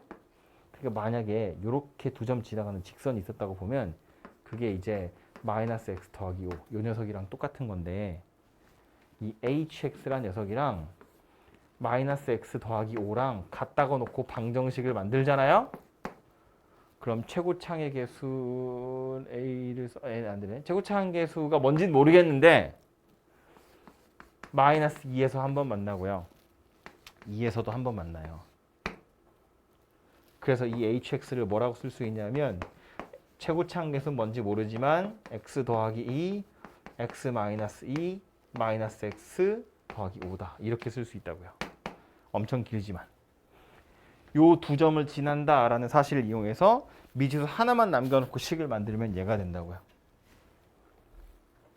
[SPEAKER 1] 그러니까 만약에 이렇게 두 점 지나가는 직선이 있었다고 보면 그게 이제 마이너스 x 더하기 5 요 녀석이랑 똑같은 건데 이 hx란 녀석이랑 마이너스 x 더하기 5랑 같다고 놓고 방정식을 만들잖아요. 그럼 최고창의 개수 a를 안 되네. 최고창 개수가 뭔지는 모르겠는데 마이너스 2에서 한 번 만나고요. 2에서도 한 번 만나요. 그래서 이 hx를 뭐라고 쓸 수 있냐면 최고창 개수는 뭔지 모르지만 x 더하기 2, x 마이너스 2, 마이너스 x 더하기 5다. 이렇게 쓸 수 있다고요. 엄청 길지만. 요 두 점을 지난다라는 사실을 이용해서 미지수 하나만 남겨놓고 식을 만들면 얘가 된다고요.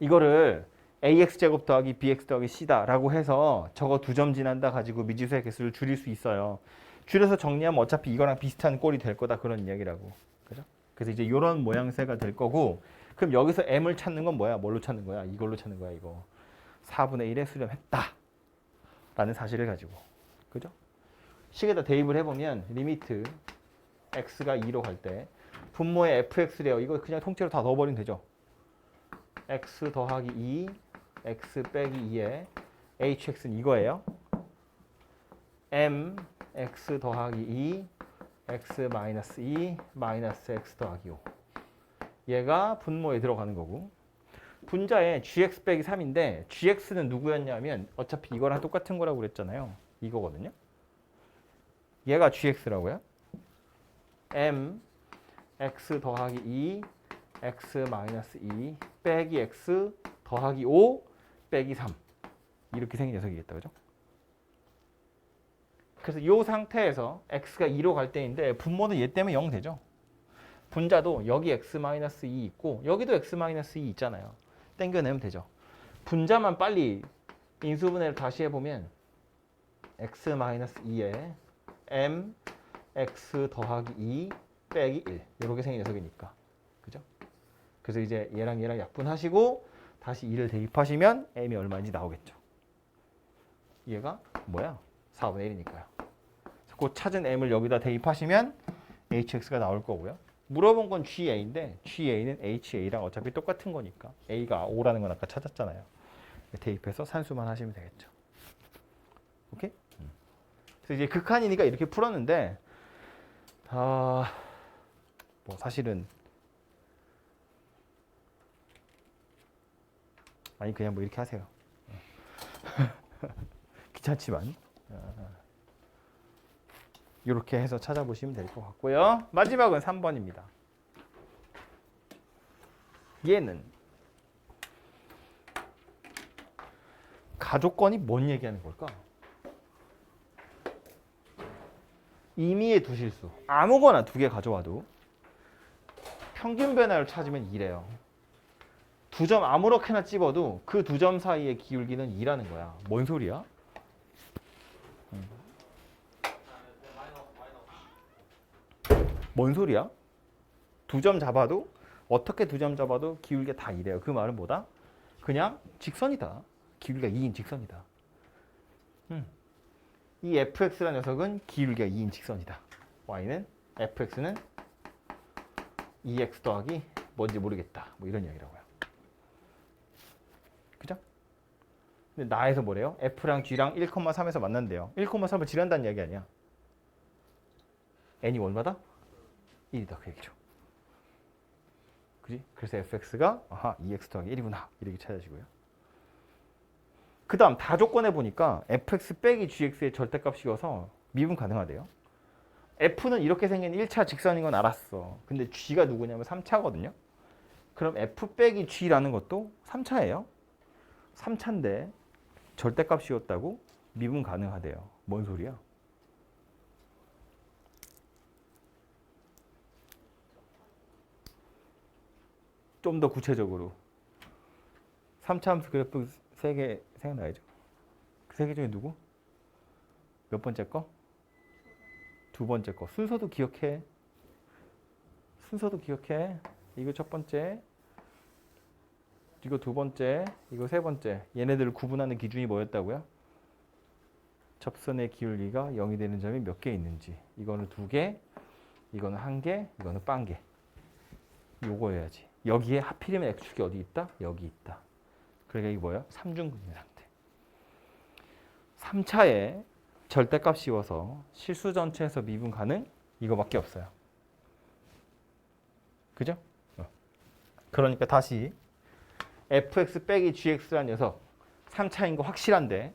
[SPEAKER 1] 이거를 ax제곱 더하기 bx 더하기 c다라고 해서 저거 두 점 지난다 가지고 미지수의 개수를 줄일 수 있어요. 줄여서 정리하면 어차피 이거랑 비슷한 꼴이 될 거다 그런 이야기라고. 그죠? 그래서 이제 이런 모양새가 될 거고 그럼 여기서 m을 찾는 건 뭐야? 뭘로 찾는 거야? 이걸로 찾는 거야 이거. 4분의 1에 수렴했다 라는 사실을 가지고. 그죠? 식에다 대입을 해보면 리미트 x가 2로 갈 때 분모의 fx래요. 이거 그냥 통째로 다 넣어버리면 되죠. x 더하기 2, x 빼기 2에 hx는 이거예요. m x 더하기 2, x 마이너스 2, 마이너스 x 더하기 5. 얘가 분모에 들어가는 거고 분자에 gx 빼기 3인데 gx는 누구였냐면 어차피 이거랑 똑같은 거라고 그랬잖아요. 이거거든요. 얘가 gx라고요. m x 더하기 2, x 마이너스 2 빼기 x 더하기 5 빼기 3 이렇게 생긴 녀석이겠다. 그죠? 그래서 이 상태에서 x가 2로 갈 때인데 분모는 얘 때문에 0 되죠. 분자도 여기 x 마이너스 2 있고 여기도 x 마이너스 2 있잖아요. 땡겨내면 되죠. 분자만 빨리 인수분해를 다시 해보면 x 마이너스 2에 m x 더하기 2 빼기 1 이렇게 생긴 녀석이니까. 그죠? 그래서 이제 얘랑 얘랑 약분하시고 다시 2를 대입하시면 m이 얼마인지 나오겠죠. 얘가 뭐야? 4분의 1이니까요. 그 찾은 m을 여기다 대입하시면 hx가 나올 거고요. 물어본 건 GA인데 GA는 HA랑 어차피 똑같은 거니까 A가 5라는 건 아까 찾았잖아요. 대입해서 산수만 하시면 되겠죠. 오케이? 그래서 이제 극한이니까 이렇게 풀었는데 뭐 사실은 아니 그냥 뭐 이렇게 하세요. 귀찮지만 이렇게 해서 찾아보시면 될 것 같고요. 마지막은 3번입니다. 얘는 가족권이 뭔 얘기하는 걸까? 임의의 두 실수 아무거나 두 개 가져와도 평균 변화를 찾으면 2래요. 두 점 아무렇게나 찝어도 그 두 점 사이의 기울기는 2라는 거야. 뭔 소리야? 뭔 소리야? 두 점 잡아도 어떻게 두 점 잡아도 기울기가 다 2래요. 그 말은 뭐다? 그냥 직선이다. 기울기가 2인 직선이다. 이 fx라는 녀석은 기울기가 2인 직선이다. y는 fx는 2x 더하기 뭔지 모르겠다. 뭐 이런 이야기라고요. 그죠? 근데 나에서 뭐래요? f랑 g랑 1,3에서 만난대요. 1,3을 지난다는 이야기 아니야. n이 얼마다? 1이다. 그 얘기죠. 그지? 그래서 fx가 2x 더하기 1이구나. 이렇게 찾아지고요. 그 다음 다조건에 보니까 fx 빼기 gx의 절대값이어서 미분 가능하대요. f는 이렇게 생긴 1차 직선인 건 알았어. 근데 g가 누구냐면 3차거든요. 그럼 f 빼기 g라는 것도 3차예요. 3차인데 절대값이었다고 미분 가능하대요. 뭔 소리야? 좀 더 구체적으로 3차 함수 그래프 3개 생각나야죠. 그 3개 중에 누구? 몇 번째 거? 두 번째 거. 순서도 기억해. 순서도 기억해. 이거 첫 번째, 이거 두 번째, 이거 세 번째. 얘네들을 구분하는 기준이 뭐였다고요? 접선의 기울기가 0이 되는 점이 몇 개 있는지. 이거는 2개, 이거는 1개, 이거는 빵개. 요거여야지. 여기에 하필이면 x축이 어디 있다? 여기 있다. 그러니까 이게 뭐예요? 삼중근인 상태. 3차에 절대값 씌워서 실수 전체에서 미분 가능? 이거밖에 없어요. 그죠? 그러니까 다시 fx 빼기 gx라는 녀석 3차인 거 확실한데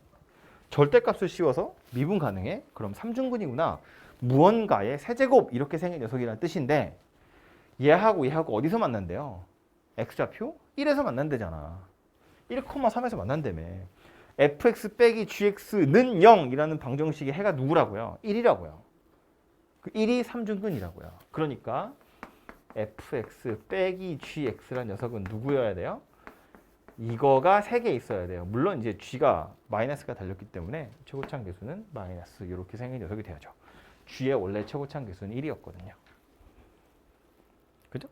[SPEAKER 1] 절대값을 씌워서 미분 가능해? 그럼 3중근이구나. 무언가의 세제곱 이렇게 생긴 녀석이라는 뜻인데 얘하고 얘하고 어디서 만난대요? x좌표 1에서 만난대잖아. 1,3에서 만난다며. fx 빼기 gx는 0이라는 방정식의 해가 누구라고요? 1이라고요. 그 1이 3중근이라고요. 그러니까 fx 빼기 gx라는 녀석은 누구여야 돼요? 이거가 3개 있어야 돼요. 물론 이제 g가 마이너스가 달렸기 때문에 최고차항 계수는 마이너스 이렇게 생긴 녀석이 돼야죠. g의 원래 최고차항 계수는 1이었거든요. 그죠?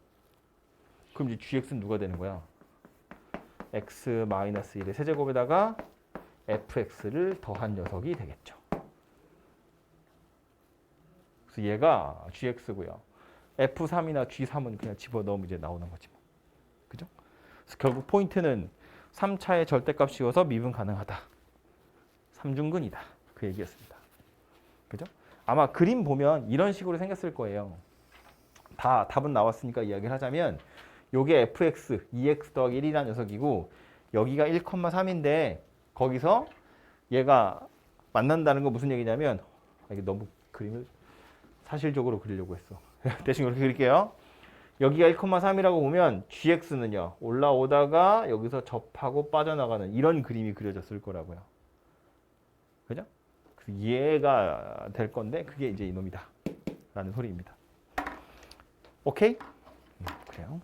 [SPEAKER 1] 그럼 이제 gx는 누가 되는 거야? x-1의 세제곱에다가 fx를 더한 녀석이 되겠죠. 그래서 얘가 gx고요. f3이나 g3은 그냥 집어넣으면 이제 나오는 거지 뭐. 그죠? 그래서 결국 포인트는 3차의 절대값 씌워서 미분 가능하다. 3중근이다. 그 얘기였습니다. 그죠? 아마 그림 보면 이런 식으로 생겼을 거예요. 다 답은 나왔으니까 이야기를 하자면 요게 fx, 2x 더하기 1이라는 녀석이고 여기가 1,3인데 거기서 얘가 만난다는 건 무슨 얘기냐면 이게 너무 그림을 사실적으로 그리려고 했어. 대신 이렇게 그릴게요. 여기가 1,3이라고 보면 gx는요. 올라오다가 여기서 접하고 빠져나가는 이런 그림이 그려졌을 거라고요. 그죠? 그래서 이해가 될 건데 그게 이제 이놈이다. 라는 소리입니다. 오케이? 그래요.